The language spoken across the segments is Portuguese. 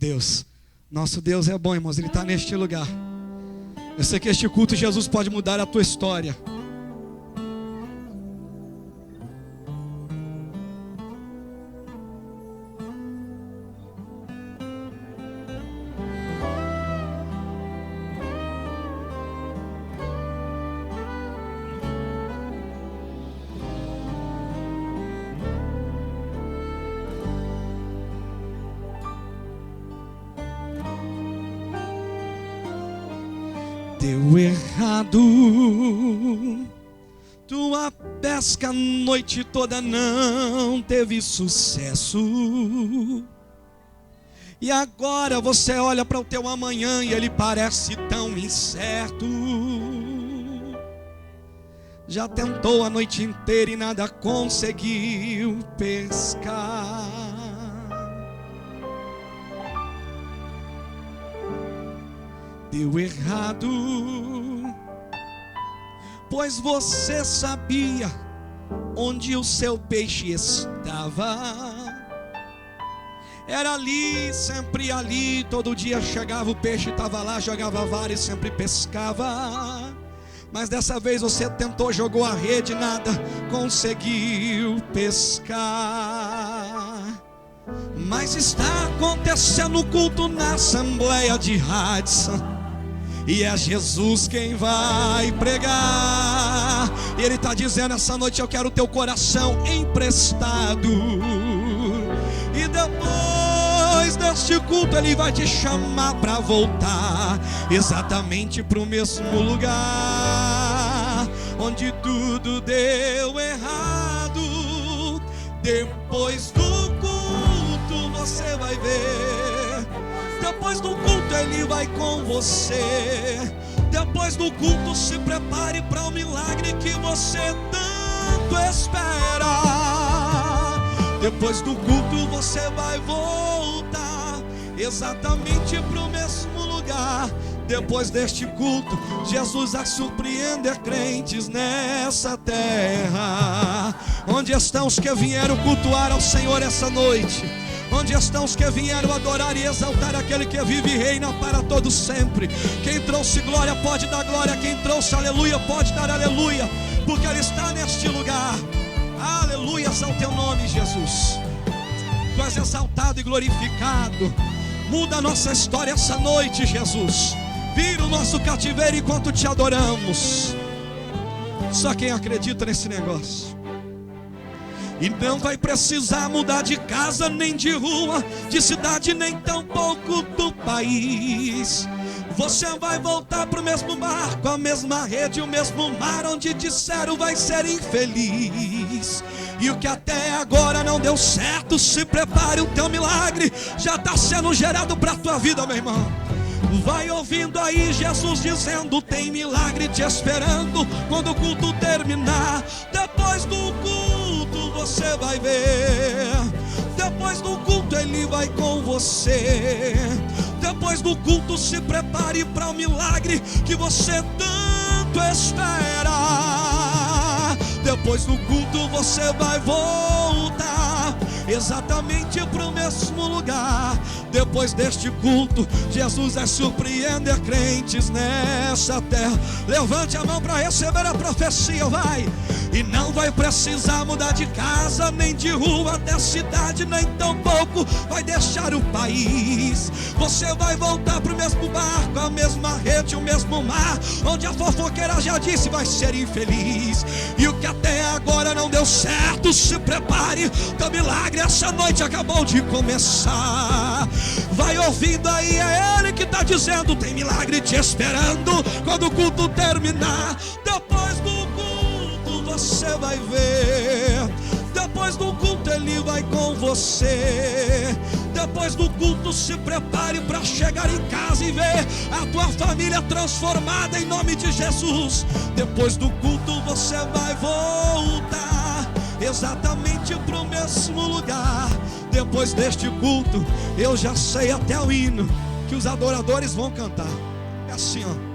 Deus, nosso Deus é bom, irmãos, Ele está neste lugar. Eu sei que este culto, Jesus pode mudar a tua história. Deu errado, tua pesca a noite toda não teve sucesso. E agora você olha para o teu amanhã e ele parece tão incerto. Já tentou a noite inteira e nada conseguiu pescar. Deu errado, pois você sabia onde o seu peixe estava. Era ali, sempre ali, todo dia chegava o peixe, estava lá, jogava a vara e sempre pescava. Mas dessa vez você tentou, jogou a rede, nada conseguiu pescar. Mas está acontecendo o culto na Assembleia de Radisson, e é Jesus quem vai pregar. E Ele está dizendo essa noite: eu quero o teu coração emprestado. E depois deste culto Ele vai te chamar para voltar exatamente para o mesmo lugar onde tudo deu errado. Depois do culto você vai ver. Depois do culto Ele vai com você. Depois do culto se prepare para o milagre que você tanto espera. Depois do culto você vai voltar exatamente para o mesmo lugar. Depois deste culto Jesus vai surpreender crentes nessa terra. Onde estão os que vieram cultuar ao Senhor essa noite? Onde estão os que vieram adorar e exaltar aquele que vive e reina para todo sempre? Quem trouxe glória pode dar glória, quem trouxe aleluia pode dar aleluia, porque Ele está neste lugar. Aleluias ao teu nome, Jesus. Tu és exaltado e glorificado. Muda a nossa história essa noite, Jesus. Vira o nosso cativeiro enquanto te adoramos. Só quem acredita nesse negócio. E não vai precisar mudar de casa, nem de rua, de cidade, nem tampouco do país. Você vai voltar para o mesmo barco, a mesma rede, o mesmo mar, onde disseram vai ser infeliz. E o que até agora não deu certo, se prepare, o teu milagre já está sendo gerado para a tua vida, meu irmão. Vai ouvindo aí Jesus dizendo: tem milagre te esperando quando o culto terminar. Depois do culto você vai ver. Depois do culto Ele vai com você. Depois do culto se prepare para o milagre que você tanto espera. Depois do culto você vai voltar exatamente para o mesmo lugar. Depois deste culto Jesus vai surpreender crentes nessa terra. Levante a mão para receber a profecia, vai. E não vai precisar mudar de casa, nem de rua, da cidade, nem tampouco vai deixar o país. Você vai voltar para o mesmo barco, a mesma rede, o mesmo mar, onde a fofoqueira já disse vai ser infeliz. E o que até agora não deu certo, se prepare, teu milagre essa noite acabou de começar. Vai ouvindo aí, é Ele que está dizendo: tem milagre te esperando quando o culto terminar. Depois do culto você vai ver. Depois do culto Ele vai com você. Depois do culto se prepare para chegar em casa e ver a tua família transformada em nome de Jesus. Depois do culto você vai voltar exatamente para o mesmo lugar. Depois deste culto eu já sei até o hino que os adoradores vão cantar. É assim, ó.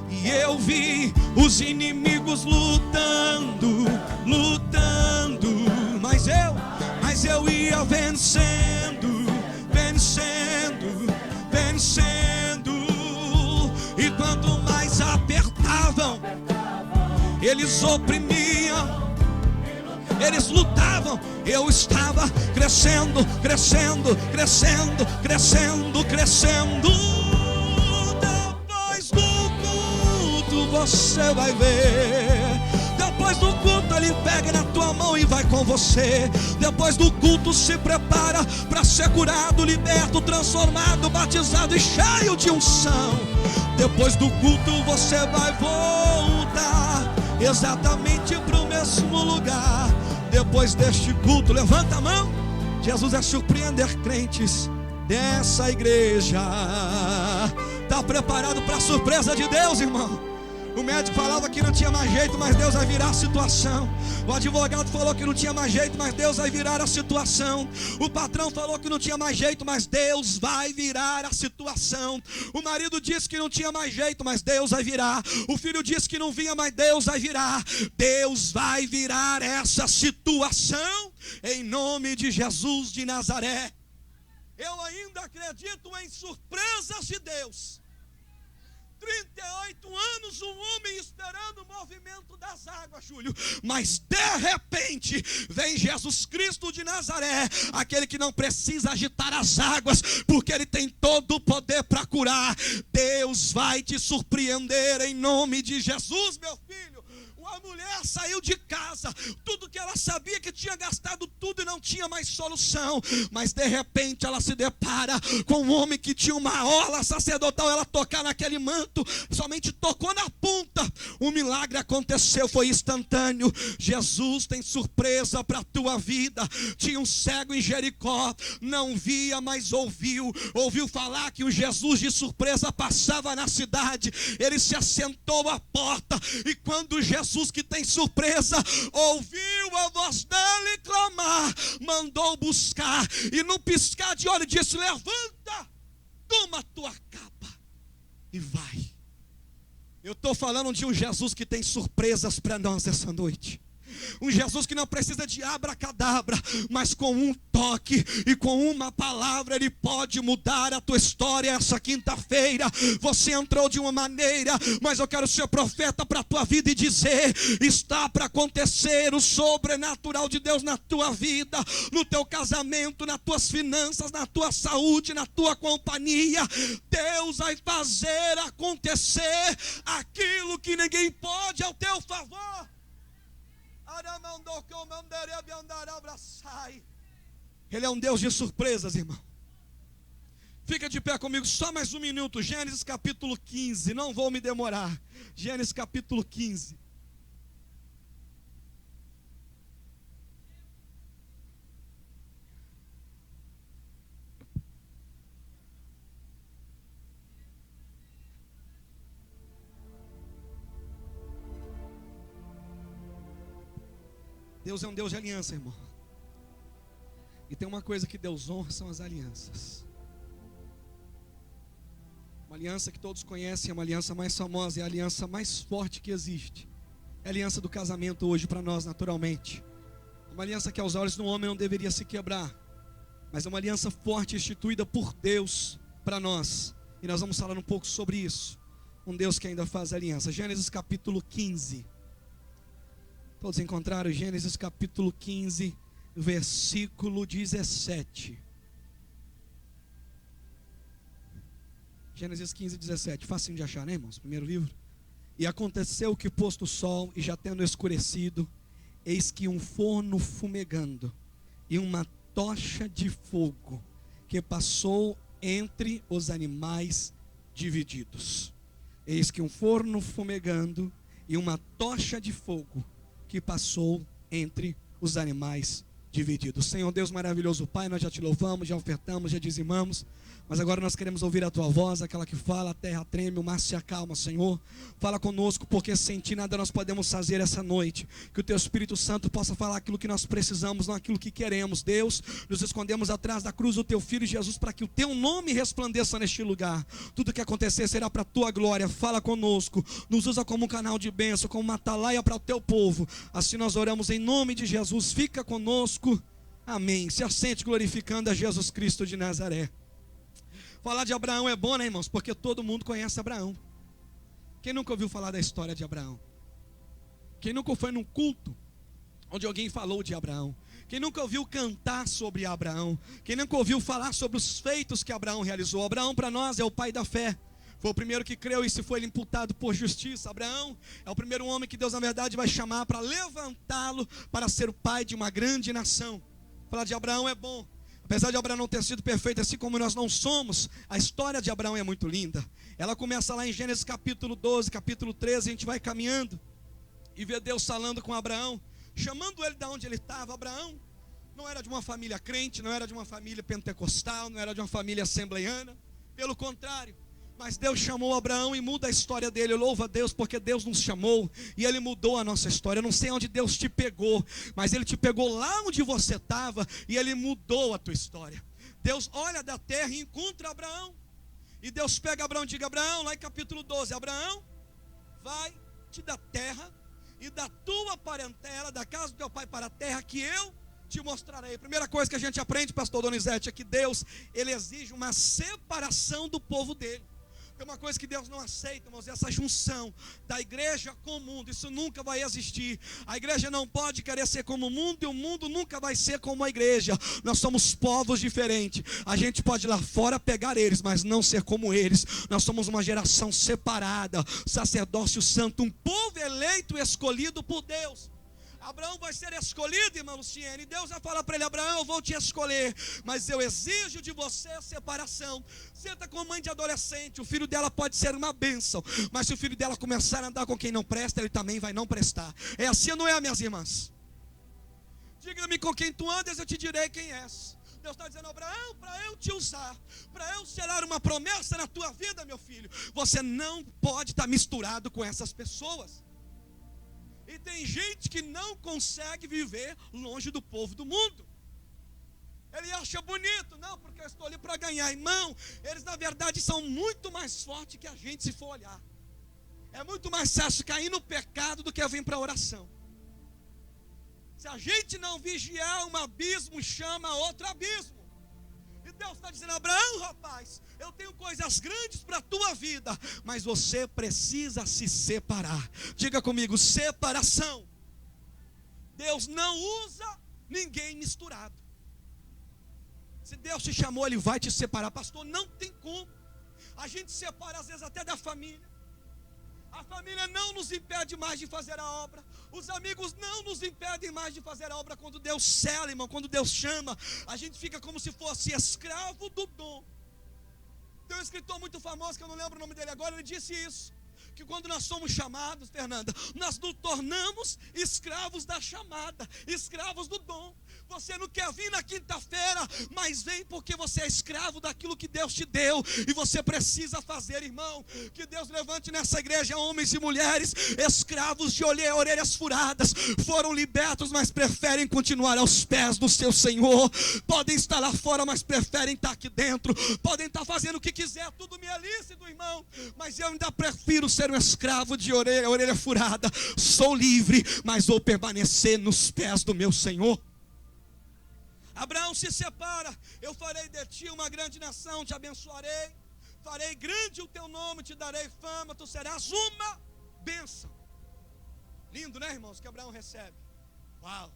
E eu vi os inimigos lutando, mas eu ia vencendo, vencendo, vencendo. E quanto mais apertavam, eles oprimiam, eles lutavam, eu estava crescendo, crescendo, crescendo, crescendo, crescendo. Depois do culto você vai ver. Depois do culto ele pega na tua mão e vai com você. Depois do culto se prepara para ser curado, liberto, transformado, batizado e cheio de unção. Depois do culto você vai voltar exatamente para o mesmo lugar. Depois deste culto, levanta a mão. Jesus é surpreender crentes dessa igreja. Está preparado para a surpresa de Deus, irmão? O médico falava que não tinha mais jeito, mas Deus vai virar a situação. O advogado falou que não tinha mais jeito, mas Deus vai virar a situação. O patrão falou que não tinha mais jeito, mas Deus vai virar a situação. O marido disse que não tinha mais jeito, mas Deus vai virar. O filho disse que não vinha, mas Deus vai virar. Deus vai virar essa situação em nome de Jesus de Nazaré. Eu ainda acredito em surpresas de Deus. 38 anos um homem esperando o movimento das águas, Júlio. Mas de repente vem Jesus Cristo de Nazaré, aquele que não precisa agitar as águas, porque ele tem todo o poder para curar. Deus vai te surpreender em nome de Jesus, meu filho. A mulher saiu de casa, tudo que ela sabia que tinha gastado tudo e não tinha mais solução, mas de repente ela se depara com um homem que tinha uma orla sacerdotal. Ela tocar naquele manto, somente tocou na ponta, o milagre aconteceu, foi instantâneo. Jesus tem surpresa para a tua vida. Tinha um cego em Jericó, não via, mas ouviu falar que o Jesus de surpresa passava na cidade. Ele se assentou à porta, e quando Jesus, que tem surpresa, ouviu a voz dele clamar, mandou buscar, e num piscar de olho disse: levanta, toma a tua capa e vai. Eu estou falando de um Jesus que tem surpresas para nós essa noite. Um Jesus que não precisa de abracadabra, mas com um toque e com uma palavra ele pode mudar a tua história. Essa quinta-feira você entrou de uma maneira, mas eu quero ser profeta para a tua vida e dizer: está para acontecer o sobrenatural de Deus na tua vida, no teu casamento, nas tuas finanças, na tua saúde, na tua companhia. Deus vai fazer acontecer aquilo que ninguém pode ao teu favor. Ele é um Deus de surpresas, irmão. Fica de pé comigo só mais um minuto. Gênesis capítulo 15, não vou me demorar. Gênesis capítulo 15. Deus é um Deus de aliança, irmão. E tem uma coisa que Deus honra, são as alianças. Uma aliança que todos conhecem, é uma aliança mais famosa, é a aliança mais forte que existe. É a aliança do casamento hoje para nós, naturalmente. Uma aliança que aos olhos do homem não deveria se quebrar, mas é uma aliança forte instituída por Deus para nós. E nós vamos falar um pouco sobre isso. Um Deus que ainda faz aliança. Gênesis capítulo 15. Todos encontraram? Gênesis capítulo 15, versículo 17. Gênesis 15, 17. Facinho de achar, né, irmãos? Primeiro livro. E aconteceu que, posto o sol e já tendo escurecido, eis que um forno fumegando e uma tocha de fogo que passou entre os animais divididos. Eis que um forno fumegando e uma tocha de fogo que passou entre os animais divididos. Senhor Deus maravilhoso, Pai, nós já te louvamos, já ofertamos, já dizimamos, mas agora nós queremos ouvir a tua voz, aquela que fala, a terra treme, o mar se acalma. Senhor, fala conosco, porque sem ti nada nós podemos fazer essa noite. Que o teu Espírito Santo possa falar aquilo que nós precisamos, não aquilo que queremos. Deus, nos escondemos atrás da cruz do teu Filho Jesus, para que o teu nome resplandeça neste lugar. Tudo que acontecer será para a tua glória. Fala conosco, nos usa como um canal de bênção, como uma atalaia para o teu povo. Assim nós oramos em nome de Jesus. Fica conosco, amém. Se assente glorificando a Jesus Cristo de Nazaré. Falar de Abraão é bom, né, irmãos? Porque todo mundo conhece Abraão. Quem nunca ouviu falar da história de Abraão? Quem nunca foi num culto onde alguém falou de Abraão? Quem nunca ouviu cantar sobre Abraão? Quem nunca ouviu falar sobre os feitos que Abraão realizou? Abraão para nós é o pai da fé. Foi o primeiro que creu e se foi imputado por justiça. Abraão é o primeiro homem que Deus na verdade vai chamar para levantá-lo para ser o pai de uma grande nação. Falar de Abraão é bom. Apesar de Abraão não ter sido perfeito, assim como nós não somos, a história de Abraão é muito linda. Ela começa lá em Gênesis capítulo 12, capítulo 13, a gente vai caminhando e vê Deus falando com Abraão, chamando ele de onde ele estava. Abraão não era de uma família crente, não era de uma família pentecostal, não era de uma família assembleiana, pelo contrário. Mas Deus chamou Abraão e muda a história dele. Louva a Deus porque Deus nos chamou e Ele mudou a nossa história. Eu não sei onde Deus te pegou, mas Ele te pegou lá onde você estava e Ele mudou a tua história. Deus olha da terra e encontra Abraão. E Deus pega Abraão e diz: Abraão, lá em capítulo 12, Abraão, vai te da terra e da tua parentela, da casa do teu pai para a terra que eu te mostrarei. Primeira coisa que a gente aprende, pastor Donizete, é que Deus, Ele exige uma separação do povo dele. Tem uma coisa que Deus não aceita, irmãos, essa junção da igreja com o mundo. Isso nunca vai existir. A igreja não pode querer ser como o mundo e o mundo nunca vai ser como a igreja. Nós somos povos diferentes. A gente pode ir lá fora pegar eles, mas não ser como eles. Nós somos uma geração separada, sacerdócio santo, um povo eleito e escolhido por Deus. Abraão vai ser escolhido, irmã Luciene, e Deus vai falar para ele: Abraão, eu vou te escolher, mas eu exijo de você a separação. Senta com a mãe de adolescente, o filho dela pode ser uma bênção, mas se o filho dela começar a andar com quem não presta, ele também vai não prestar. É assim ou não é, minhas irmãs? Diga-me com quem tu andas, eu te direi quem és. Deus está dizendo: Abraão, para eu te usar, para eu selar uma promessa na tua vida, meu filho, você não pode estar misturado com essas pessoas. E tem gente que não consegue viver longe do povo do mundo. Ele acha bonito, não, porque eu estou ali para ganhar. Irmão, eles na verdade são muito mais fortes que a gente, se for olhar. É muito mais fácil cair no pecado do que vir para a oração. Se a gente não vigiar, um abismo chama outro abismo. E Deus está dizendo: Abraão, rapaz, eu tenho coisas grandes para a tua vida, mas você precisa se separar. Diga comigo: separação. Deus não usa ninguém misturado. Se Deus te chamou, Ele vai te separar. Pastor, não tem como. A gente separa às vezes até da família. A família não nos impede mais de fazer a obra. Os amigos não nos impedem mais de fazer a obra. Quando Deus sela, irmão, quando Deus chama, a gente fica como se fosse escravo do dom. Tem um escritor muito famoso, que eu não lembro o nome dele agora, ele disse isso: que quando nós somos chamados, Fernanda, nós nos tornamos escravos da chamada, escravos do dom. Você não quer vir na quinta-feira, mas vem porque você é escravo daquilo que Deus te deu, e você precisa fazer, irmão. Que Deus levante nessa igreja homens e mulheres, escravos de orelhas furadas, foram libertos, mas preferem continuar aos pés do seu Senhor. Podem estar lá fora, mas preferem estar aqui dentro. Podem estar fazendo o que quiser, tudo me é lícito, irmão, mas eu ainda prefiro ser um escravo de orelha furada. Sou livre, mas vou permanecer nos pés do meu Senhor. Abraão se separa: eu farei de ti uma grande nação, te abençoarei, farei grande o teu nome, te darei fama, tu serás uma bênção. Lindo, né, irmãos, que Abraão recebe. Uau!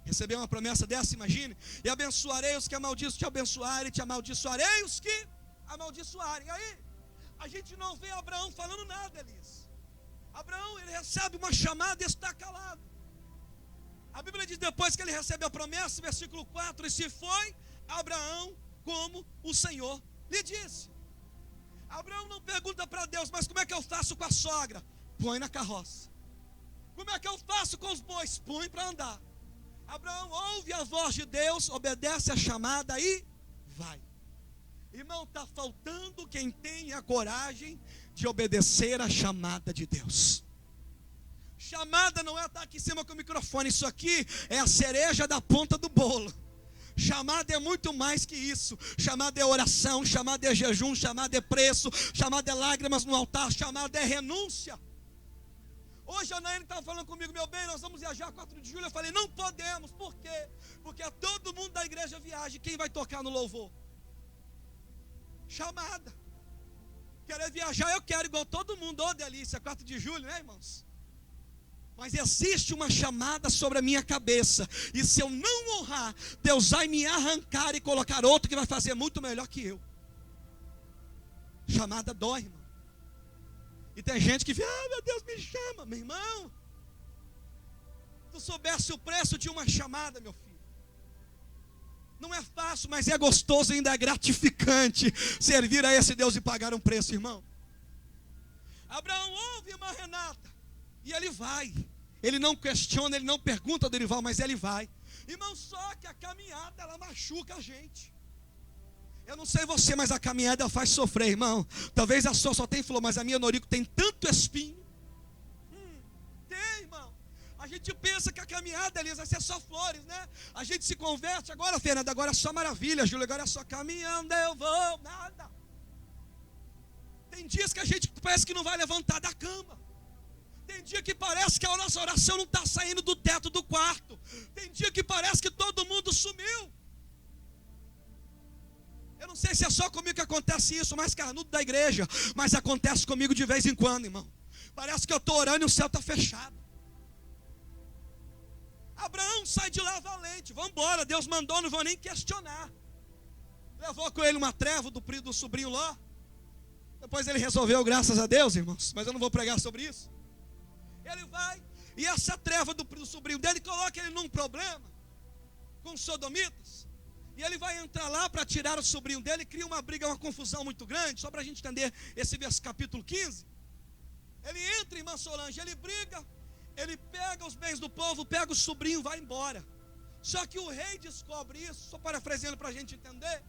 Receber uma promessa dessa, imagine. E abençoarei os que amaldiçoam, te abençoarem, te amaldiçoarei os que amaldiçoarem. Aí, a gente não vê Abraão falando nada, Elias. Abraão, ele recebe uma chamada e está calado. A Bíblia diz, depois que ele recebe a promessa, versículo 4, e se foi Abraão como o Senhor lhe disse. Abraão não pergunta para Deus: mas como é que eu faço com a sogra? Põe na carroça. Como é que eu faço com os bois? Põe para andar. Abraão ouve a voz de Deus, obedece a chamada e vai. Irmão, está faltando quem tenha coragem de obedecer a chamada de Deus. Chamada não é estar aqui em cima com o microfone. Isso aqui é a cereja da ponta do bolo. Chamada é muito mais que isso. Chamada é oração, chamada é jejum, chamada é preço, chamada é lágrimas no altar, chamada é renúncia. Hoje a Naine estava falando comigo: meu bem, nós vamos viajar 4 de julho. Eu falei: não podemos. Por quê? Porque todo mundo da igreja viaja. Quem vai tocar no louvor? chamada. Querer viajar eu quero, igual todo mundo. Ô delícia, 4 de julho, né, irmãos? Mas existe uma chamada sobre a minha cabeça. E se eu não honrar, Deus vai me arrancar e colocar outro que vai fazer muito melhor que eu. Chamada dói, irmão. E tem gente que fica, meu Deus, me chama. Meu irmão, tu soubesse o preço de uma chamada, meu filho. Não é fácil, mas é gostoso e ainda é gratificante servir a esse Deus e pagar um preço, irmão. Abraão ouve, irmã Renata, e ele vai. Ele não questiona, ele não pergunta, Dorival, mas ele vai. Irmão, só que a caminhada, ela machuca a gente. Eu não sei você, mas a caminhada ela faz sofrer, irmão. Talvez a sua só tem flor, mas a minha, Norico, tem tanto espinho. Tem, irmão. A gente pensa que a caminhada, Elisa, vai ser só flores, né? A gente se converte agora, Fernanda, agora é só maravilha, Júlio, agora é só caminhando, eu vou, nada. Tem dias que a gente parece que não vai levantar da cama. Tem dia que parece que a nossa oração não está saindo do teto do quarto. Tem dia que parece que todo mundo sumiu. Eu não sei se é só comigo que acontece isso, mais carnudo da igreja, mas acontece comigo de vez em quando, irmão. Parece que eu estou orando e o céu está fechado. Abraão sai de lá valente, vamos embora, Deus mandou, não vou nem questionar. Levou com ele uma treva do sobrinho Ló. Depois ele resolveu, graças a Deus, irmãos, mas eu não vou pregar sobre isso. Ele vai, e essa treva do sobrinho dele coloca ele num problema com os sodomitas. E ele vai entrar lá para tirar o sobrinho dele, cria uma briga, uma confusão muito grande, só para a gente entender esse capítulo 15. Ele entra, irmã Solange, ele briga, ele pega os bens do povo, pega o sobrinho e vai embora. Só que o rei descobre isso, só parafraseando para a gente entender.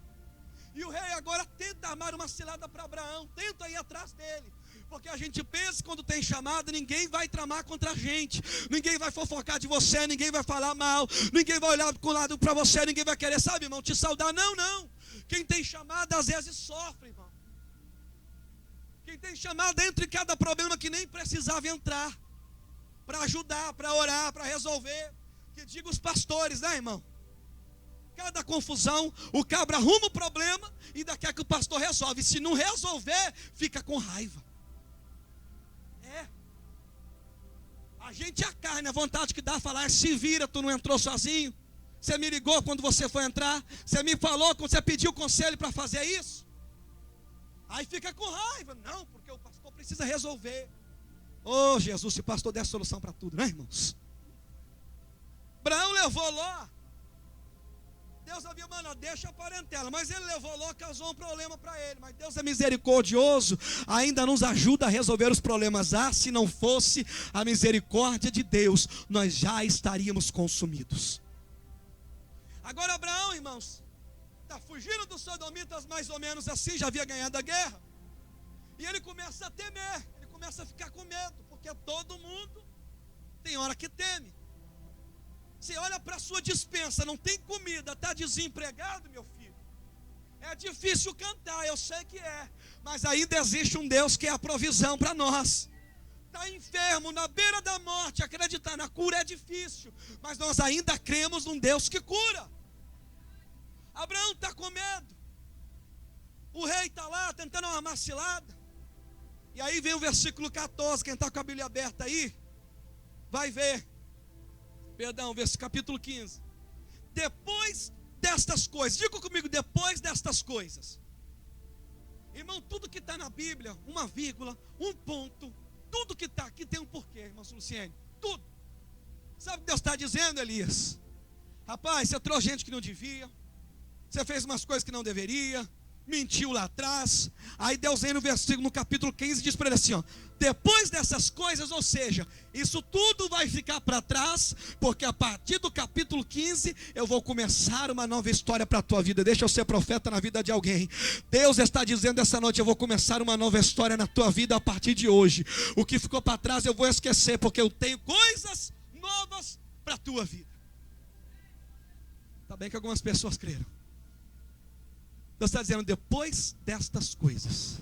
E o rei agora tenta armar uma cilada para Abraão, tenta ir atrás dele. Porque a gente pensa que quando tem chamada, ninguém vai tramar contra a gente. Ninguém vai fofocar de você, ninguém vai falar mal. Ninguém vai olhar para o lado para você, ninguém vai querer, sabe, irmão, te saudar. Não, não. Quem tem chamada às vezes sofre, irmão. Quem tem chamada entra em cada problema que nem precisava entrar. Para ajudar, para orar, para resolver. Que diga os pastores, né, irmão? Cada confusão, o cabra arruma o problema e ainda quer que o pastor resolve. Se não resolver, fica com raiva. A gente é a carne, a vontade que dá a falar, se vira, tu não entrou sozinho. Você me ligou quando você foi entrar. Você me falou quando você pediu conselho para fazer isso. Aí fica com raiva. Não, porque o pastor precisa resolver. Oh Jesus, se o pastor der solução para tudo, né, irmãos? Abraão levou Ló. Deus havia, mano, deixa a parentela. Mas ele levou Ló, causou um problema para ele. Mas Deus é misericordioso, ainda nos ajuda a resolver os problemas. Ah, se não fosse a misericórdia de Deus, nós já estaríamos consumidos. Agora Abraão, irmãos, está fugindo dos sodomitas mais ou menos assim, já havia ganhado a guerra. E ele começa a temer, ele começa a ficar com medo, porque todo mundo tem hora que teme. Você olha para a sua despensa, não tem comida, está desempregado, meu filho. É difícil cantar, eu sei que é. Mas ainda existe um Deus que é a provisão para nós. Está enfermo, na beira da morte, acreditar na cura é difícil. Mas nós ainda cremos num Deus que cura. Abraão está com medo. O rei está lá tentando uma macilada. E aí vem o versículo 14, quem está com a Bíblia aberta aí, vai ver. Perdão, capítulo 15. Depois destas coisas, diga comigo, depois destas coisas. Irmão, tudo que está na Bíblia, uma vírgula, um ponto, tudo que está aqui tem um porquê, irmão Luciene. Tudo. Sabe o que Deus está dizendo, Elias? Rapaz, você trouxe gente que não devia, você fez umas coisas que não deveria, mentiu lá atrás. Aí Deus vem no capítulo 15 e diz para ele assim, ó, depois dessas coisas, ou seja, isso tudo vai ficar para trás, porque a partir do capítulo 15 eu vou começar uma nova história para a tua vida. Deixa eu ser profeta na vida de alguém. Deus está dizendo essa noite, eu vou começar uma nova história na tua vida a partir de hoje. O que ficou para trás eu vou esquecer, porque eu tenho coisas novas para a tua vida. Está bem que algumas pessoas creram. Deus está dizendo, depois destas coisas,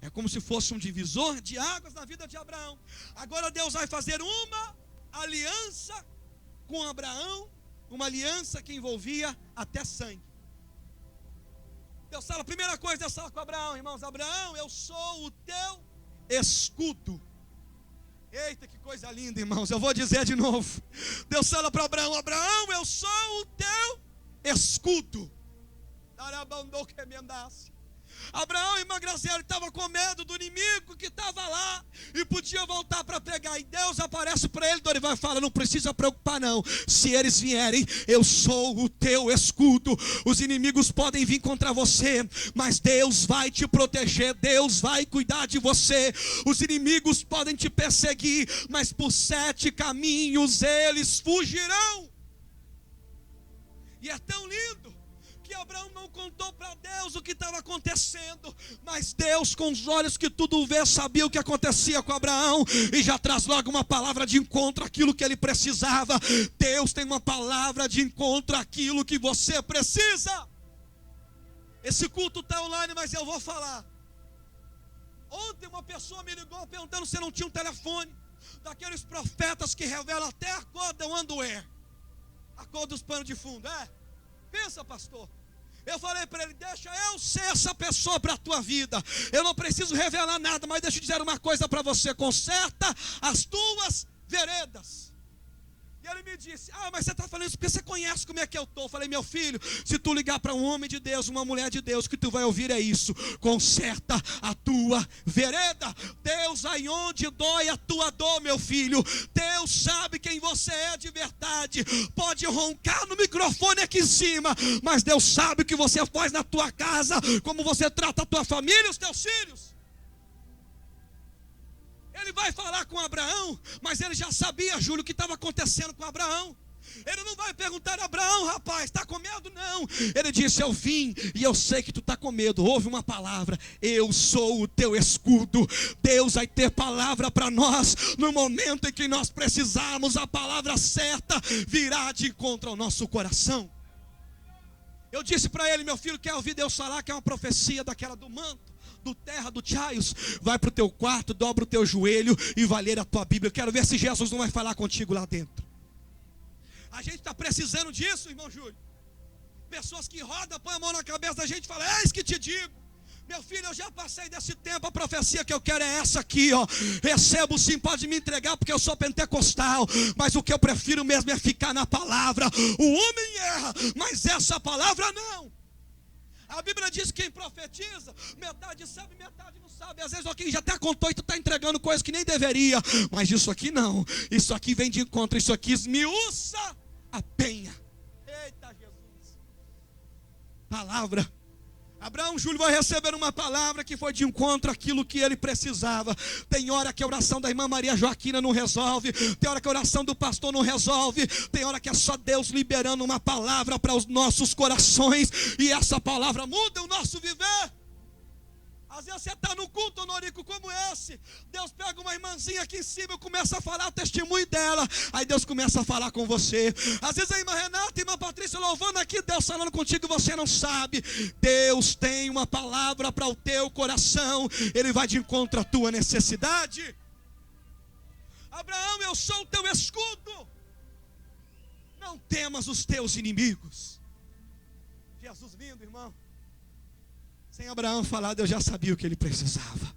é como se fosse um divisor de águas na vida de Abraão. Agora Deus vai fazer uma aliança com Abraão, uma aliança que envolvia até sangue. Deus fala, a primeira coisa, Deus fala com Abraão, irmãos, Abraão, eu sou o teu escudo. Eita, que coisa linda, irmãos, eu vou dizer de novo. Deus fala para Abraão, Abraão, eu sou o teu escudo. Abraão, irmã Graziela, estava com medo do inimigo que estava lá e podia voltar para pegar. E Deus aparece para ele, Dorival, e fala, não precisa preocupar não. Se eles vierem, eu sou o teu escudo. Os inimigos podem vir contra você, mas Deus vai te proteger, Deus vai cuidar de você. Os inimigos podem te perseguir, mas por 7 caminhos eles fugirão. E é tão lindo que Abraão não contou para Deus o que estava acontecendo, mas Deus, com os olhos que tudo vê, sabia o que acontecia com Abraão e já traz logo uma palavra de encontro àquilo que ele precisava. Deus tem uma palavra de encontro àquilo que você precisa. Esse culto está online, mas eu vou falar. Ontem uma pessoa me ligou perguntando se não tinha um telefone daqueles profetas que revelam até a cor do underwear, a cor dos panos de fundo. Pensa, pastor. Eu falei para ele, deixa eu ser essa pessoa para a tua vida. Eu não preciso revelar nada, mas deixa eu dizer uma coisa para você. Conserta as tuas veredas. E ele me disse, mas você está falando isso porque você conhece como é que eu estou. Eu falei, meu filho, se tu ligar para um homem de Deus, uma mulher de Deus, o que tu vai ouvir é isso. Conserta a tua vereda. Deus, aí onde dói a tua dor, meu filho, Deus sabe quem você é de verdade. Pode roncar no microfone aqui em cima, mas Deus sabe o que você faz na tua casa, como você trata a tua família e os teus filhos. Ele vai falar com Abraão, mas ele já sabia, Júlio, o que estava acontecendo com Abraão. Ele não vai perguntar a Abraão, rapaz, está com medo? Não. Ele disse, eu vim e eu sei que tu está com medo. Houve uma palavra, eu sou o teu escudo. Deus vai ter palavra para nós no momento em que nós precisarmos. A palavra certa virá de encontro ao nosso coração. Eu disse para ele, meu filho, quer ouvir Deus falar que é uma profecia daquela do manto, do terra, do Tchaios? Vai para o teu quarto, dobra o teu joelho e vai ler a tua Bíblia. Eu quero ver se Jesus não vai falar contigo lá dentro. A gente está precisando disso, irmão Júlio. Pessoas que rodam, põem a mão na cabeça da gente e falam, eis que te digo. Meu filho, eu já passei desse tempo, a profecia que eu quero é essa aqui, ó. Recebo sim, pode me entregar porque eu sou pentecostal, mas o que eu prefiro mesmo é ficar na palavra. O homem erra, mas essa palavra não. A Bíblia diz que quem profetiza, metade sabe, metade não sabe. Às vezes alguém já até contou e tu está entregando coisas que nem deveria. Mas isso aqui não, isso aqui vem de encontro, isso aqui esmiuça a penha. Eita Jesus. Palavra. Abraão, Júlio, vai receber uma palavra que foi de encontro àquilo que ele precisava. Tem hora que a oração da irmã Maria Joaquina não resolve. Tem hora que a oração do pastor não resolve. Tem hora que é só Deus liberando uma palavra para os nossos corações. E essa palavra muda o nosso viver. Às vezes você está num culto honorico como esse, Deus pega uma irmãzinha aqui em cima e começa a falar o testemunho dela, aí Deus começa a falar com você. Às vezes a irmã Renata e a irmã Patrícia louvando aqui, Deus falando contigo e você não sabe. Deus tem uma palavra para o teu coração, Ele vai de encontro à tua necessidade. Abraão, eu sou o teu escudo, não temas os teus inimigos. Jesus lindo, irmão. Sem Abraão falar, Deus já sabia o que ele precisava.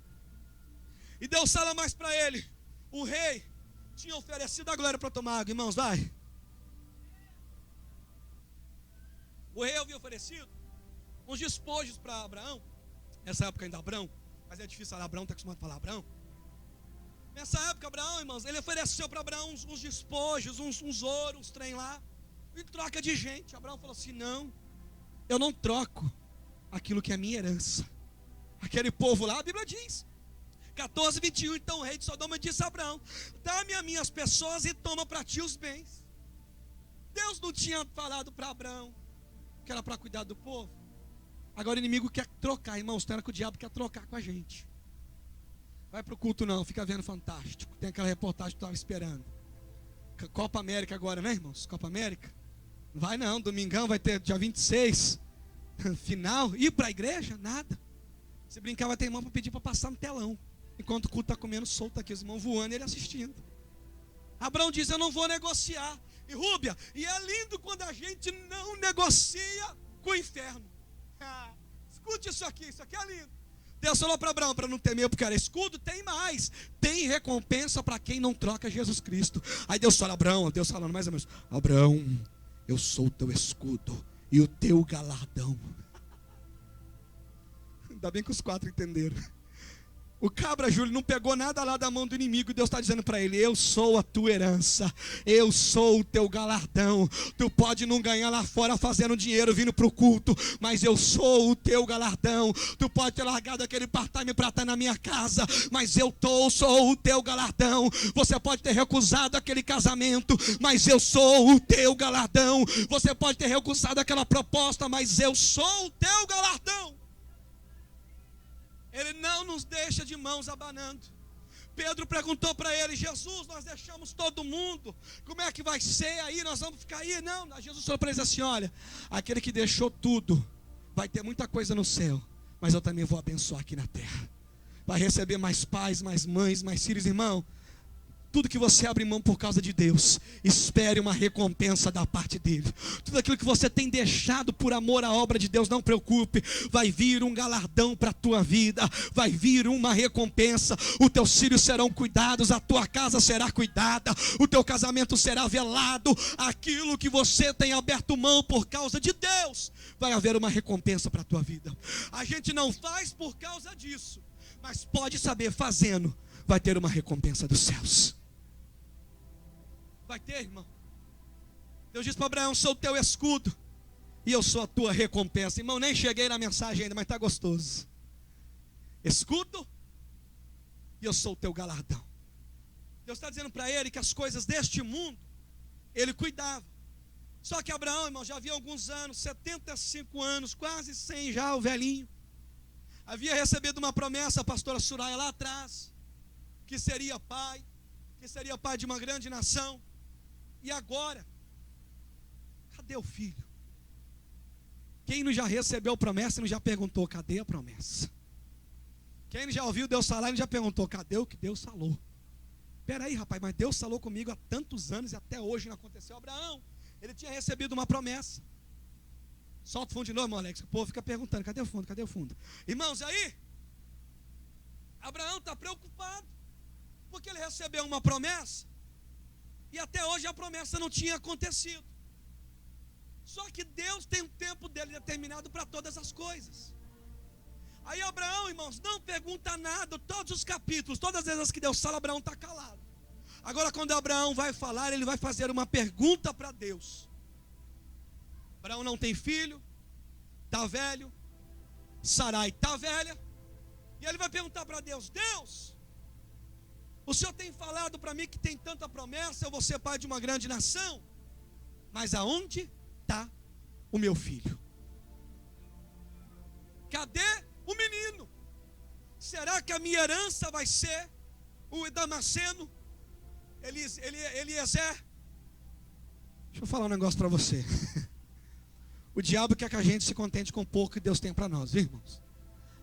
E Deus fala mais para ele. O rei tinha oferecido a glória para tomar água. Irmãos, vai. O rei havia oferecido uns despojos para Abraão. Nessa época ainda Abraão, mas é difícil falar Abraão, está acostumado a falar Abraão. Nessa época, Abraão, irmãos, ele ofereceu para Abraão uns despojos, uns ouros, uns trem lá, em troca de gente. Abraão falou assim, não, eu não troco aquilo que é minha herança. Aquele povo lá, a Bíblia diz 14:21, então o rei de Sodoma disse a Abraão, dá-me a minhas pessoas e toma para ti os bens. Deus não tinha falado para Abraão que era para cuidar do povo? Agora o inimigo quer trocar, irmãos, tem hora que o diabo quer trocar com a gente. Vai para o culto não, fica vendo Fantástico, tem aquela reportagem que tu estava esperando. Copa América agora, né, irmãos? Copa América, não vai não, domingão vai ter dia 26 final, ir para a igreja, nada. Se brincar vai ter irmão para pedir para passar no telão, enquanto o culto está comendo solto aqui, os irmãos voando e ele assistindo. Abraão diz, eu não vou negociar. E Rúbia, e é lindo quando a gente não negocia com o inferno. Escute isso aqui é lindo. Deus falou para Abraão, para não temer, porque era escudo, tem mais. Tem recompensa para quem não troca Jesus Cristo. Aí Deus fala, Abraão, Deus falando mais ou menos, Abraão, eu sou o teu escudo e o teu galardão. Ainda bem que os 4 entenderam. O cabra Júlio não pegou nada lá da mão do inimigo. E Deus está dizendo para ele, eu sou a tua herança, eu sou o teu galardão. Tu pode não ganhar lá fora fazendo dinheiro, vindo para o culto, mas eu sou o teu galardão. Tu pode ter largado aquele part-time para estar na minha casa, mas eu sou o teu galardão. Você pode ter recusado aquele casamento, mas eu sou o teu galardão. Você pode ter recusado aquela proposta, mas eu sou o teu galardão. Ele não nos deixa de mãos abanando. Pedro perguntou para ele, Jesus, nós deixamos todo mundo, como é que vai ser aí, nós vamos ficar aí? Não, Jesus falou para eles assim, olha, aquele que deixou tudo, vai ter muita coisa no céu, mas eu também vou abençoar aqui na terra. Vai receber mais pais, mais mães, mais filhos, irmão. Tudo que você abre mão por causa de Deus, espere uma recompensa da parte dele. Tudo aquilo que você tem deixado por amor à obra de Deus, não preocupe, vai vir um galardão para a tua vida, vai vir uma recompensa. Os teus filhos serão cuidados, a tua casa será cuidada, o teu casamento será velado. Aquilo que você tem aberto mão por causa de Deus, vai haver uma recompensa para a tua vida. A gente não faz por causa disso, mas pode saber, fazendo, vai ter uma recompensa dos céus. Vai ter, irmão. Deus disse para Abraão, sou o teu escudo e eu sou a tua recompensa. Irmão, nem cheguei na mensagem ainda, mas está gostoso. Escudo e eu sou o teu galardão. Deus está dizendo para ele que as coisas deste mundo ele cuidava. Só que Abraão, irmão, já havia alguns anos, 75 anos, quase 100 já, o velhinho, havia recebido uma promessa, a pastora Soraya lá atrás, que seria pai de uma grande nação. E agora, cadê o filho? Quem não já recebeu a promessa, não já perguntou, cadê a promessa? Quem não já ouviu Deus falar, não já perguntou, cadê o que Deus falou? Espera aí, rapaz, mas Deus falou comigo há tantos anos e até hoje não aconteceu. Abraão, ele tinha recebido uma promessa. Solta o fundo de novo, irmão Alex, o povo fica perguntando, cadê o fundo, cadê o fundo? Irmãos, aí, Abraão está preocupado, porque ele recebeu uma promessa, e até hoje a promessa não tinha acontecido. Só que Deus tem um tempo dele determinado para todas as coisas. Aí Abraão, irmãos, não pergunta nada, todos os capítulos, todas as vezes que Deus fala, Abraão está calado. Agora quando Abraão vai falar, ele vai fazer uma pergunta para Deus. Abraão não tem filho, está velho, Sarai está velha, e ele vai perguntar para Deus, Deus, o Senhor tem falado para mim que tem tanta promessa, eu vou ser pai de uma grande nação, mas aonde está o meu filho? Cadê o menino? Será que a minha herança vai ser o Damasceno, Eliezer? Deixa eu falar um negócio para você. O diabo quer que a gente se contente com o pouco que Deus tem para nós, viu, irmãos?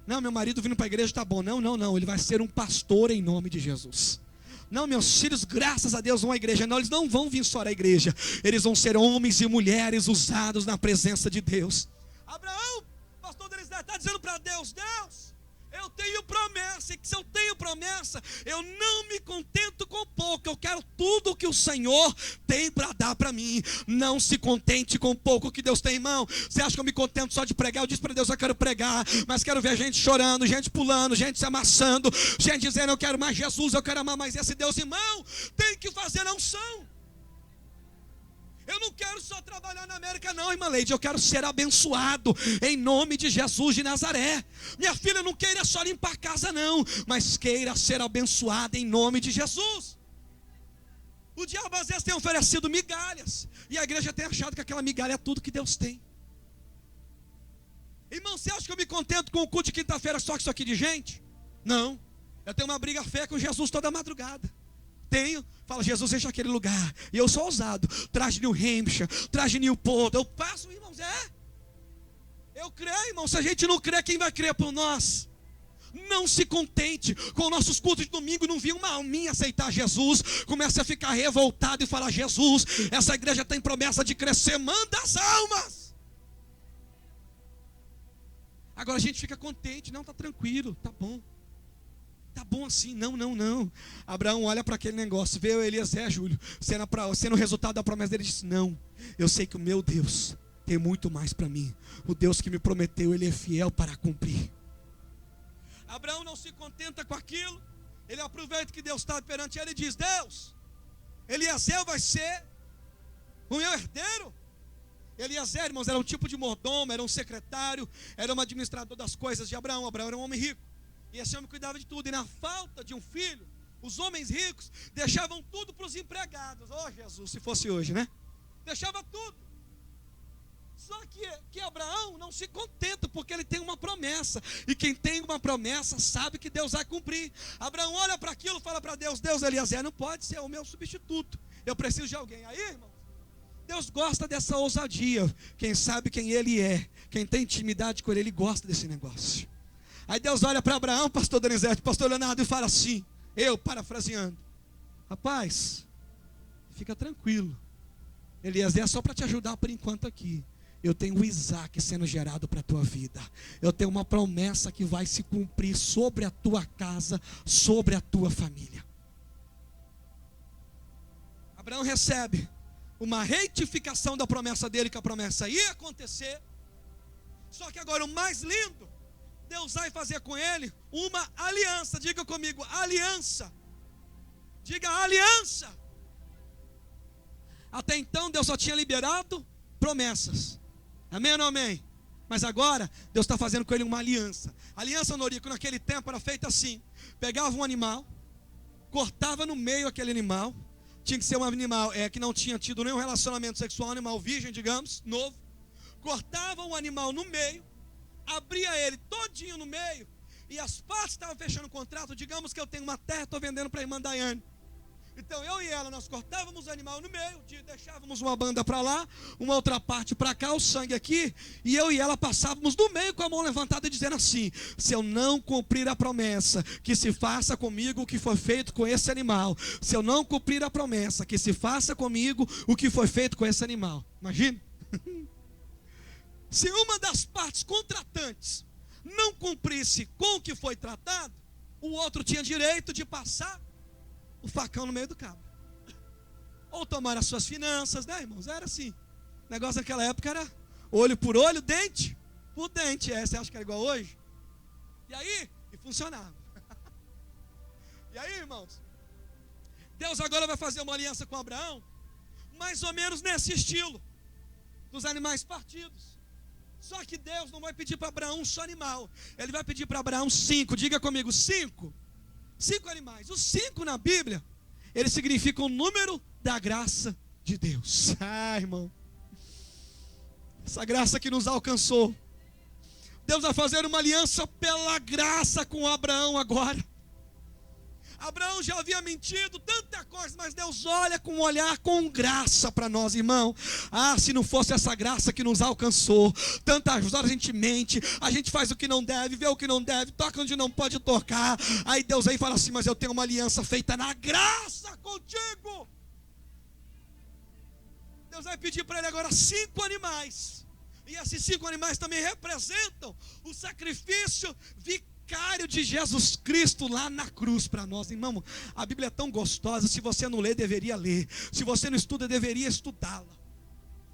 Não, meu marido vindo para a igreja está bom. Não, ele vai ser um pastor em nome de Jesus. Não, meus filhos, graças a Deus, vão à igreja. Não, eles não vão vir só à igreja. Eles vão ser homens e mulheres usados na presença de Deus. Abraão, pastor deles está dizendo para Deus, Deus, eu tenho promessa, e que se eu tenho promessa, eu não me contento com pouco, eu quero tudo que o Senhor tem para dar para mim. Não se contente com pouco que Deus tem, irmão. Você acha que eu me contento só de pregar? Eu disse para Deus, eu quero pregar, mas quero ver gente chorando, gente pulando, gente se amassando, gente dizendo, eu quero mais Jesus, eu quero amar mais esse Deus. Irmão, tem que fazer a unção. Eu não quero só trabalhar na América não, irmã Leide, eu quero ser abençoado em nome de Jesus de Nazaré. Minha filha não queira só limpar a casa não, mas queira ser abençoada em nome de Jesus. O diabo às vezes tem oferecido migalhas, e a igreja tem achado que aquela migalha é tudo que Deus tem. Irmão, você acha que eu me contento com o culto de quinta-feira só com isso aqui de gente? Não, eu tenho uma briga feia com Jesus toda madrugada. Tenho, fala, Jesus, deixa aquele lugar. E eu sou ousado, traz de New Hampshire, traz de Newport. Eu passo, irmãos, eu creio, irmão. Se a gente não crê, quem vai crer por nós? Não se contente com nossos cultos de domingo, não vi uma alminha aceitar Jesus. Comece a ficar revoltado e falar, Jesus, essa igreja tem promessa de crescer, manda as almas. Agora a gente fica contente, não, está tranquilo, tá bom assim, não. Abraão olha para aquele negócio, vê o Eliezer, Júlio, sendo o resultado da promessa dele, diz: não, eu sei que o meu Deus tem muito mais para mim. O Deus que me prometeu, Ele é fiel para cumprir. Abraão não se contenta com aquilo, ele aproveita que Deus está perante ele e diz: Deus, Eliezer vai ser o meu herdeiro. Eliezer, irmãos, era um tipo de mordomo, era um secretário, era um administrador das coisas de Abraão. Abraão era um homem rico, e esse homem cuidava de tudo. E na falta de um filho, os homens ricos deixavam tudo para os empregados. Oh Jesus, se fosse hoje, né? Deixava tudo. Só que Abraão não se contenta, porque ele tem uma promessa, e quem tem uma promessa sabe que Deus vai cumprir. Abraão olha para aquilo e fala para Deus: Deus, Eliezer não pode ser o meu substituto, eu preciso de alguém. Aí, irmão, Deus gosta dessa ousadia. Quem sabe quem Ele é, quem tem intimidade com Ele, Ele gosta desse negócio. Aí Deus olha para Abraão, pastor Donizete, pastor Leonardo, e fala assim, eu parafraseando: rapaz, fica tranquilo, Eliezer é só para te ajudar por enquanto aqui. Eu tenho o Isaac sendo gerado para a tua vida. Eu tenho uma promessa que vai se cumprir sobre a tua casa, sobre a tua família. Abraão recebe uma retificação da promessa dele, que a promessa ia acontecer. Só que agora o mais lindo, Deus vai fazer com ele uma aliança. Diga comigo, aliança. Diga, aliança. Até então Deus só tinha liberado promessas. Amém ou não amém? Mas agora Deus está fazendo com ele uma aliança. A aliança, Norico, naquele tempo era feita assim: pegava um animal, cortava no meio aquele animal. Tinha que ser um animal que não tinha tido nenhum relacionamento sexual, um animal virgem, digamos, novo. Cortava o animal no meio, abria ele todinho no meio, e as partes estavam fechando o contrato. Digamos que eu tenho uma terra, estou vendendo para a irmã Daiane. Então eu e ela, nós cortávamos o animal no meio, deixávamos uma banda para lá, uma outra parte para cá, o sangue aqui, e eu e ela passávamos no meio com a mão levantada, dizendo assim: se eu não cumprir a promessa, que se faça comigo o que foi feito com esse animal. Se eu não cumprir a promessa, que se faça comigo o que foi feito com esse animal. Imagina. Se uma das partes contratantes não cumprisse com o que foi tratado, o outro tinha direito de passar o facão no meio do cabo, ou tomar as suas finanças, né, irmãos? Era assim. O negócio naquela época era olho por olho, dente por dente. Você acha que era igual hoje? E funcionava. E aí, irmãos, Deus agora vai fazer uma aliança com Abraão, mais ou menos nesse estilo dos animais partidos. Só que Deus não vai pedir para Abraão um só animal, Ele vai pedir para Abraão 5. Diga comigo, 5. 5 animais. Os 5 na Bíblia, eles significam o número da graça de Deus. Irmão, essa graça que nos alcançou. Deus vai fazer uma aliança pela graça com Abraão agora. Abraão já havia mentido, tanta coisa, mas Deus olha com um olhar com graça para nós, irmão. Se não fosse essa graça que nos alcançou, tantas horas a gente mente, a gente faz o que não deve, vê o que não deve, toca onde não pode tocar. Aí Deus aí fala assim: mas eu tenho uma aliança feita na graça contigo. Deus vai pedir para ele agora 5 animais. E esses 5 animais também representam o sacrifício vicário de Jesus Cristo lá na cruz para nós. Irmão, a Bíblia é tão gostosa. Se você não lê, deveria ler. Se você não estuda, deveria estudá-la.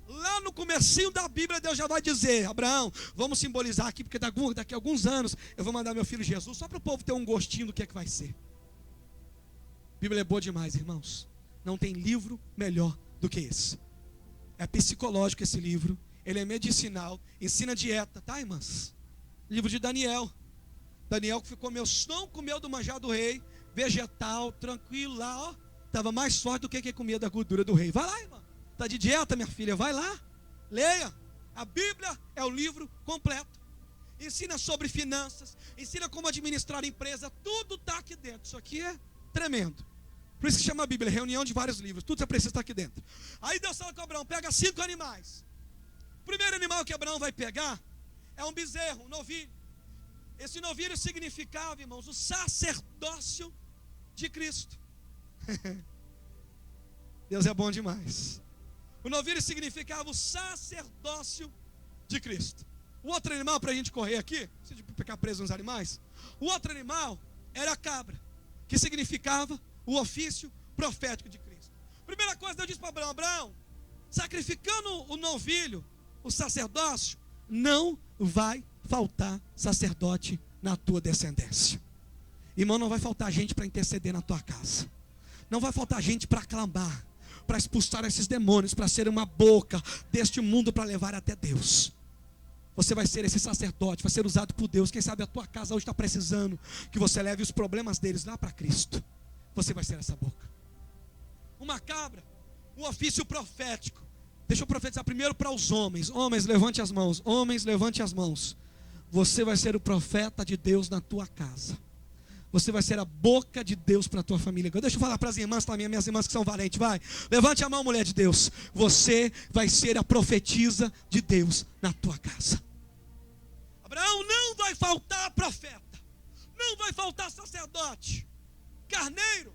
Lá no comecinho da Bíblia, Deus já vai dizer: Abraão, vamos simbolizar aqui, porque daqui a alguns anos eu vou mandar meu filho Jesus, só para o povo ter um gostinho do que é que vai ser. A Bíblia é boa demais, irmãos. Não tem livro melhor do que esse. É psicológico esse livro, ele é medicinal, ensina dieta, tá, irmãs? Livro de Daniel. Daniel que não comeu do manjar do rei, vegetal, tranquilo lá, ó. Estava mais forte do que quem comia da gordura do rei. Vai lá, irmã. Está de dieta, minha filha, vai lá. Leia. A Bíblia é o livro completo. Ensina sobre finanças, ensina como administrar empresa, tudo está aqui dentro. Isso aqui é tremendo. Por isso que chama a Bíblia, reunião de vários livros. Tudo você precisa estar aqui dentro. Aí Deus fala com Abraão: pega 5 animais. O primeiro animal que Abraão vai pegar é um bezerro, um novilho. Esse novilho significava, irmãos, o sacerdócio de Cristo. Deus é bom demais. O novilho significava o sacerdócio de Cristo. O outro animal, para a gente correr aqui, se de ficar preso nos animais, o outro animal era a cabra, que significava o ofício profético de Cristo. Primeira coisa, Deus disse para Abraão: Abraão, sacrificando o novilho, o sacerdócio, não vai faltar sacerdote na tua descendência. Irmão, não vai faltar gente para interceder na tua casa. Não vai faltar gente para clamar, para expulsar esses demônios, para ser uma boca deste mundo para levar até Deus. Você vai ser esse sacerdote, vai ser usado por Deus. Quem sabe a tua casa hoje está precisando que você leve os problemas deles lá para Cristo. Você vai ser essa boca. Uma cabra, um ofício profético. Deixa eu profetizar primeiro para os homens. Homens, levante as mãos. Homens, levante as mãos. Você vai ser o profeta de Deus na tua casa. Você vai ser a boca de Deus para a tua família. Deixa eu falar para as irmãs também, minhas irmãs que são valentes, vai. Levante a mão, mulher de Deus. Você vai ser a profetisa de Deus na tua casa. Abraão, não vai faltar profeta. Não vai faltar sacerdote. Carneiro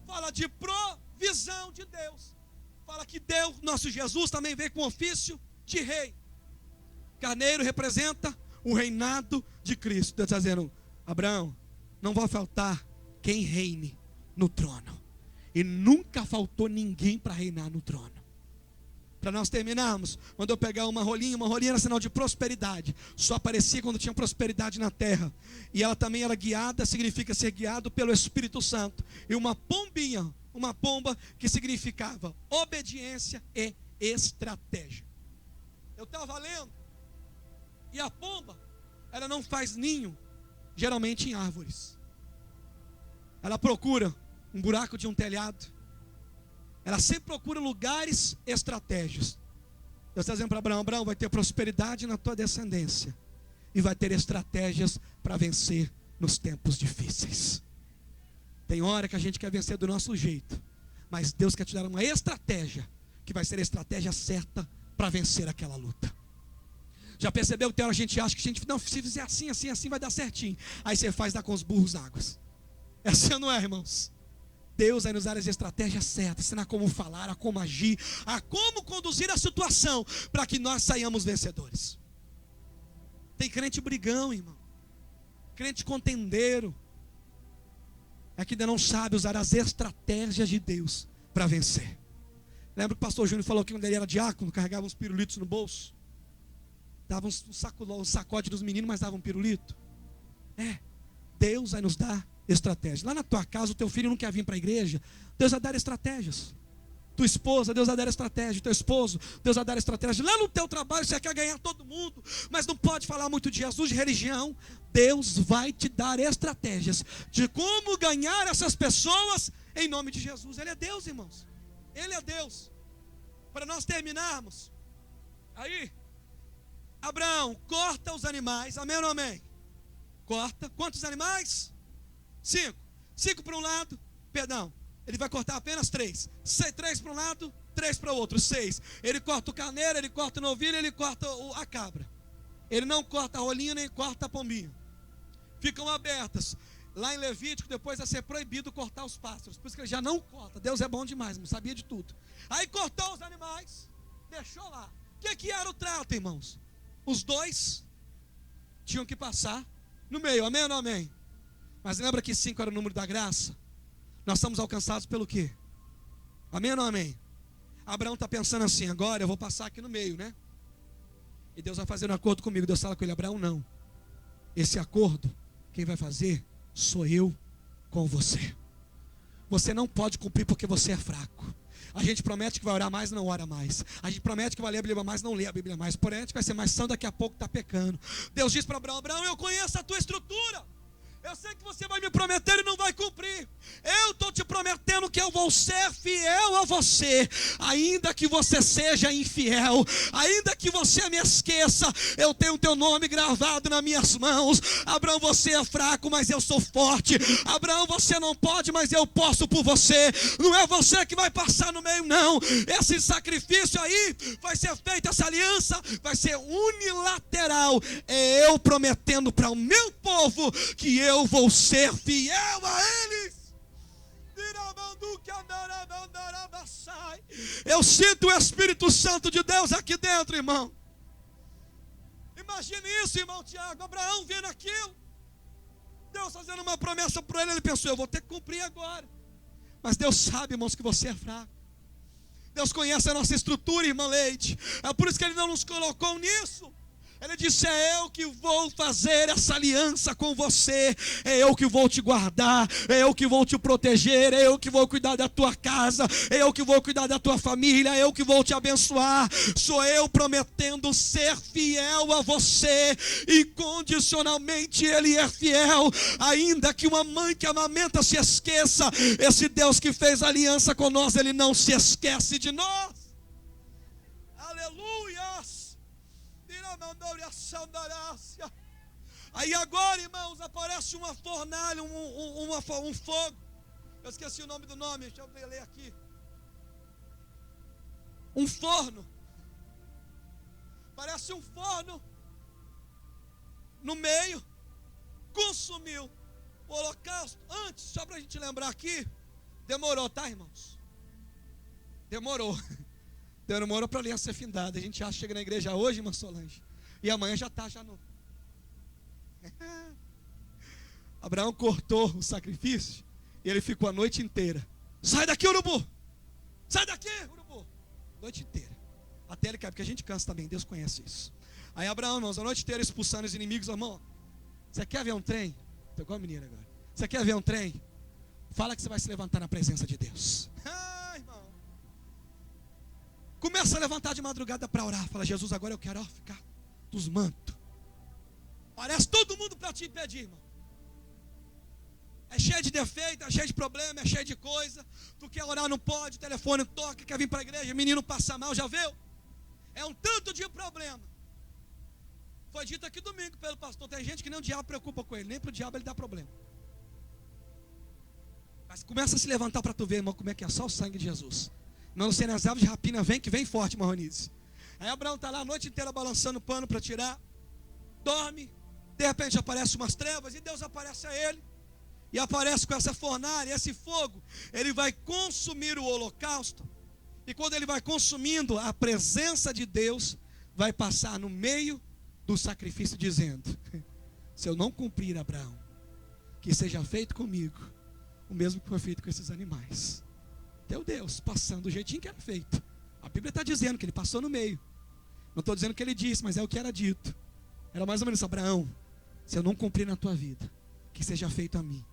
fala de provisão de Deus. Fala que Deus, nosso Jesus, também veio com ofício de rei. Carneiro representa o reinado de Cristo. Deus está dizendo: Abraão, não vai faltar quem reine no trono. E nunca faltou ninguém para reinar no trono. Para nós terminarmos, mandou pegar uma rolinha era sinal de prosperidade. Só aparecia quando tinha prosperidade na terra. E ela também era guiada, significa ser guiado pelo Espírito Santo. E uma pombinha, uma pomba que significava obediência e estratégia. Eu estava lendo, e a pomba, ela não faz ninho geralmente em árvores. Ela procura um buraco de um telhado. Ela sempre procura lugares estratégicos. Deus está dizendo para Abraão: Abraão, vai ter prosperidade na tua descendência. E vai ter estratégias para vencer nos tempos difíceis. Tem hora que a gente quer vencer do nosso jeito. Mas Deus quer te dar uma estratégia, que vai ser a estratégia certa para vencer aquela luta. Já percebeu que tem hora a gente acha que a gente não, se fizer assim, assim, assim vai dar certinho. Aí você faz dar com os burros águas. É assim ou não é, irmãos? Deus vai nos dar as estratégias certas, ensinar como falar, a como agir, a como conduzir a situação, para que nós saiamos vencedores. Tem crente brigão, irmão. Crente contendeiro. É que ainda não sabe usar as estratégias de Deus para vencer. Lembra que o pastor Júnior falou que quando ele era diácono, carregava uns pirulitos no bolso? Dava um sacode dos meninos, mas dava um pirulito. Deus vai nos dar estratégia. Lá na tua casa, o teu filho não quer vir para a igreja, Deus vai dar estratégias. Tua esposa, Deus vai dar estratégia. Teu esposo, Deus vai dar estratégia. Lá no teu trabalho, você quer ganhar todo mundo, mas não pode falar muito de Jesus, de religião. Deus vai te dar estratégias de como ganhar essas pessoas em nome de Jesus. Ele é Deus, irmãos. Ele é Deus. Para nós terminarmos, aí Abraão corta os animais. Amém ou não amém? Corta. Quantos animais? 5. 5 para um lado. Perdão. Ele vai cortar apenas 3. 3 para um lado, 3 para o outro. 6. Ele corta o carneiro, ele corta o novilho, ele corta a cabra. Ele não corta a rolinha, nem corta a pombinha. Ficam abertas. Lá em Levítico, depois vai ser proibido cortar os pássaros. Por isso que ele já não corta. Deus é bom demais, não sabia de tudo. Aí cortou os animais, deixou lá. O que era o trato, irmãos? Os dois tinham que passar no meio, amém ou não amém? Mas lembra que 5 era o número da graça? Nós somos alcançados pelo quê? Amém ou não amém? Abraão está pensando assim: agora eu vou passar aqui no meio, né? E Deus vai fazer um acordo comigo. Deus fala com ele: Abraão, não. Esse acordo, quem vai fazer sou eu com você. Você não pode cumprir porque você é fraco. A gente promete que vai orar mais, não ora mais. A gente promete que vai ler a Bíblia mais, não lê a Bíblia mais. Porém, a gente vai ser mais são, daqui a pouco está pecando. Deus diz para Abraão: Abraão, eu conheço a tua estrutura. Eu sei que você vai me prometer e não vai cumprir. Eu estou te prometendo que eu vou ser fiel a você. Ainda que você seja infiel, ainda que você me esqueça, eu tenho o teu nome gravado nas minhas mãos. Abraão, você é fraco, mas eu sou forte. Abraão, você não pode, mas eu posso por você. Não é você que vai passar no meio, não. Esse sacrifício aí vai ser feito, essa aliança vai ser unilateral. É eu prometendo para o meu povo que eu vou ser fiel a eles. Eu sinto o Espírito Santo de Deus aqui dentro, irmão. Imagine isso, irmão Tiago, Abraão vendo aquilo, Deus fazendo uma promessa para ele, ele pensou, eu vou ter que cumprir agora. Mas Deus sabe, irmãos, que você é fraco. Deus conhece a nossa estrutura, irmã Leite. É por isso que Ele não nos colocou nisso. Ele disse, é eu que vou fazer essa aliança com você, é eu que vou te guardar, é eu que vou te proteger, é eu que vou cuidar da tua casa, é eu que vou cuidar da tua família, é eu que vou te abençoar. Sou eu prometendo ser fiel a você, incondicionalmente Ele é fiel. Ainda que uma mãe que amamenta se esqueça, esse Deus que fez aliança com nós, Ele não se esquece de nós. Aleluia. Aí agora, irmãos, aparece uma fornalha, um fogo. Eu esqueci o nome do nome, deixa eu ler aqui. Um forno. Parece um forno no meio. Consumiu o holocausto. Antes, só para a gente lembrar aqui, demorou, tá, irmãos? Demorou para a aliança ser findada. A gente acha que chega na igreja hoje, irmã Solange, e amanhã já está no... Abraão cortou o sacrifício e ele ficou a noite inteira. Sai daqui, urubu! Sai daqui, urubu! Noite inteira. Até ele cai, porque a gente cansa também, Deus conhece isso. Aí Abraão, irmãos, a noite inteira expulsando os inimigos. Irmão, você quer ver um trem? Estou igual a menina agora. Você quer ver um trem? Fala que você vai se levantar na presença de Deus. Irmão. Começa a levantar de madrugada para orar. Fala, Jesus, agora eu quero ficar dos mantos. Parece todo mundo para te impedir, irmão. É cheio de defeito, é cheio de problema, é cheio de coisa. Tu quer orar, não pode, o telefone toca, quer vir para a igreja, menino passa mal, já viu? É um tanto de problema. Foi dito aqui domingo pelo pastor, tem gente que nem o diabo preocupa com ele, nem para o diabo ele dá problema. Mas começa a se levantar para tu ver, irmão, como é que é só o sangue de Jesus. Não sei, nas aves de rapina vem, que vem forte, Marronize. Aí Abraão está lá a noite inteira balançando o pano para tirar. Dorme. De repente aparece umas trevas e Deus aparece a ele. E aparece com essa fornalha, esse fogo. Ele vai consumir o holocausto. E quando ele vai consumindo, a presença de Deus vai passar no meio do sacrifício, dizendo: se eu não cumprir, Abraão, que seja feito comigo o mesmo que foi feito com esses animais. Teu Deus passando do jeitinho que era feito. A Bíblia está dizendo que ele passou no meio. Não estou dizendo que ele disse, mas é o que era dito. Era mais ou menos: Abraão, se eu não cumprir na tua vida, que seja feito a mim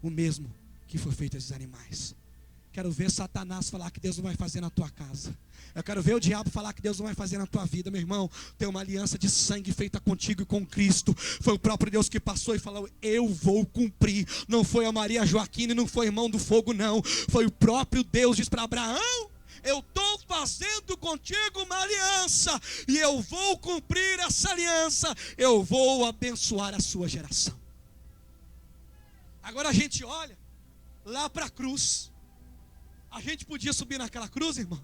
o mesmo que foi feito a esses animais. Quero ver Satanás falar que Deus não vai fazer na tua casa. Eu quero ver o diabo falar que Deus não vai fazer na tua vida, meu irmão. Tem uma aliança de sangue feita contigo e com Cristo. Foi o próprio Deus que passou e falou: eu vou cumprir. Não foi a Maria Joaquina, não foi irmão do fogo, não. Foi o próprio Deus, diz para Abraão: eu estou fazendo contigo uma aliança, e eu vou cumprir essa aliança. Eu vou abençoar a sua geração. Agora a gente olha lá para a cruz. A gente podia subir naquela cruz, irmão?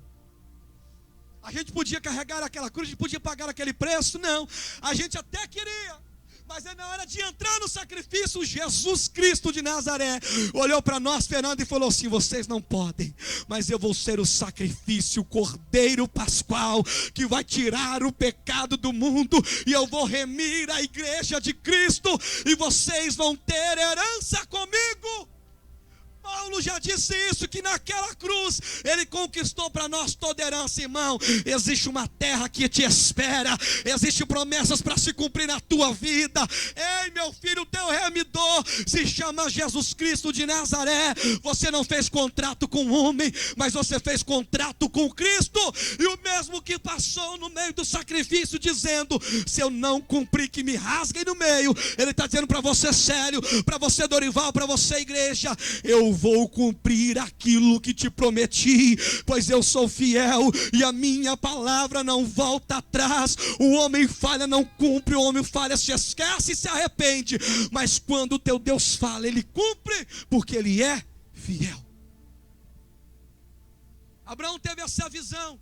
A gente podia carregar aquela cruz, a gente podia pagar aquele preço? Não, a gente até queria. Mas é na hora de entrar no sacrifício, Jesus Cristo de Nazaré olhou para nós, Fernando, e falou assim: vocês não podem, mas eu vou ser o sacrifício, o Cordeiro Pascual, que vai tirar o pecado do mundo, e eu vou remir a igreja de Cristo, e vocês vão ter herança comigo. Paulo já disse isso, que naquela cruz ele conquistou para nós toda herança, irmão. Existe uma terra que te espera, existem promessas para se cumprir na tua vida. Ei, meu filho, teu remidor se chama Jesus Cristo de Nazaré. Você não fez contrato com o homem, mas você fez contrato com Cristo. E o mesmo que passou no meio do sacrifício, dizendo: se eu não cumprir, que me rasguem no meio. Ele está dizendo para você, sério, para você, Dorival, para você, igreja: eu vou cumprir aquilo que te prometi, pois eu sou fiel e a minha palavra não volta atrás. O homem falha, não cumpre, o homem falha, se esquece e se arrepende, mas quando o teu Deus fala, ele cumpre, porque ele é fiel. Abraão teve essa visão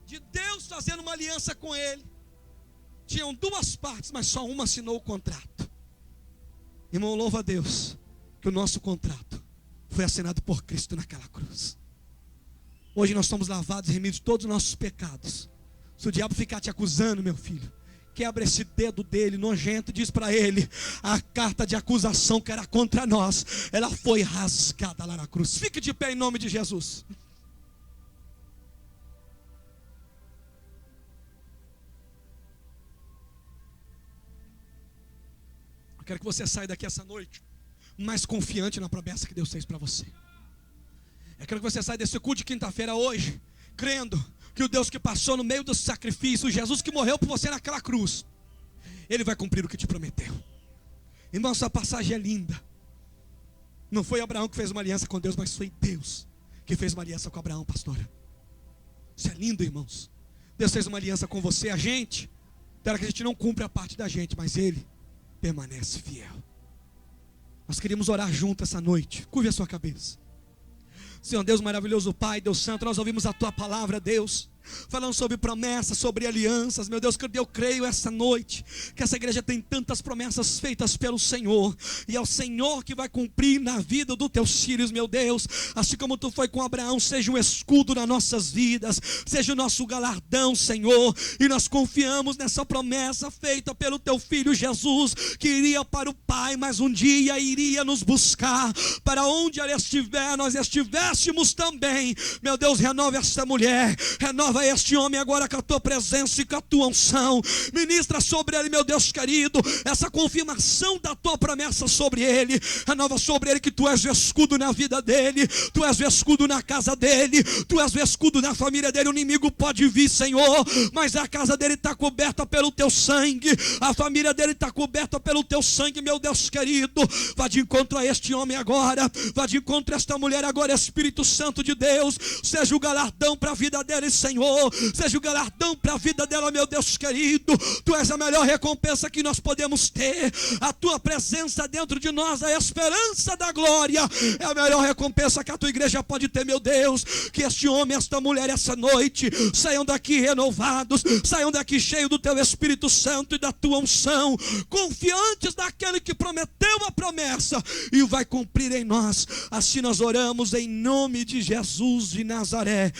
de Deus fazendo uma aliança com ele. Tinham duas partes, mas só uma assinou o contrato. Irmão, louva a Deus que o nosso contrato foi assinado por Cristo naquela cruz. Hoje nós somos lavados e remidos de todos os nossos pecados. Se o diabo ficar te acusando, meu filho, quebra esse dedo dele nojento e diz para ele: a carta de acusação que era contra nós, ela foi rasgada lá na cruz. Fique de pé em nome de Jesus. Eu quero que você saia daqui essa noite mais confiante na promessa que Deus fez para você. Eu quero que você saia desse culto de quinta-feira hoje crendo que o Deus que passou no meio do sacrifício, o Jesus que morreu por você naquela cruz, Ele vai cumprir o que te prometeu. Irmão, essa passagem é linda. Não foi Abraão que fez uma aliança com Deus, mas foi Deus que fez uma aliança com Abraão, pastora. Isso é lindo, irmãos. Deus fez uma aliança com você, a gente, para que a gente não cumpra a parte da gente, mas Ele permanece fiel. Nós queríamos orar junto essa noite. Curve a sua cabeça. Senhor Deus maravilhoso, Pai, Deus Santo, nós ouvimos a Tua palavra, Deus, falando sobre promessas, sobre alianças. Meu Deus, que eu creio essa noite que essa igreja tem tantas promessas feitas pelo Senhor, e é o Senhor que vai cumprir na vida dos Teus filhos, meu Deus. Assim como Tu foi com Abraão, seja um escudo nas nossas vidas, seja o nosso galardão, Senhor. E nós confiamos nessa promessa feita pelo Teu Filho Jesus, que iria para o Pai, mas um dia iria nos buscar. Para onde ela estiver, nós estivéssemos também. Meu Deus, renova essa mulher, renova este homem agora com a Tua presença e com a Tua unção. Ministra sobre ele, meu Deus querido, essa confirmação da Tua promessa sobre ele. Renova sobre ele que Tu és o escudo na vida dele, Tu és o escudo na casa dele, Tu és o escudo na família dele. O inimigo pode vir, Senhor, mas a casa dele está coberta pelo Teu sangue, a família dele está coberta pelo Teu sangue, meu Deus querido. Vá de encontro a este homem agora, vá de encontro a esta mulher agora, Espírito Santo de Deus. Seja o galardão para a vida dele, Senhor, seja o galardão para a vida dela, meu Deus querido. Tu és a melhor recompensa que nós podemos ter. A Tua presença dentro de nós, a esperança da glória, é a melhor recompensa que a Tua igreja pode ter, meu Deus. Que este homem, esta mulher, essa noite saiam daqui renovados, saiam daqui cheios do Teu Espírito Santo e da Tua unção, confiantes daquele que prometeu a promessa e vai cumprir em nós. Assim nós oramos em nome de Jesus de Nazaré.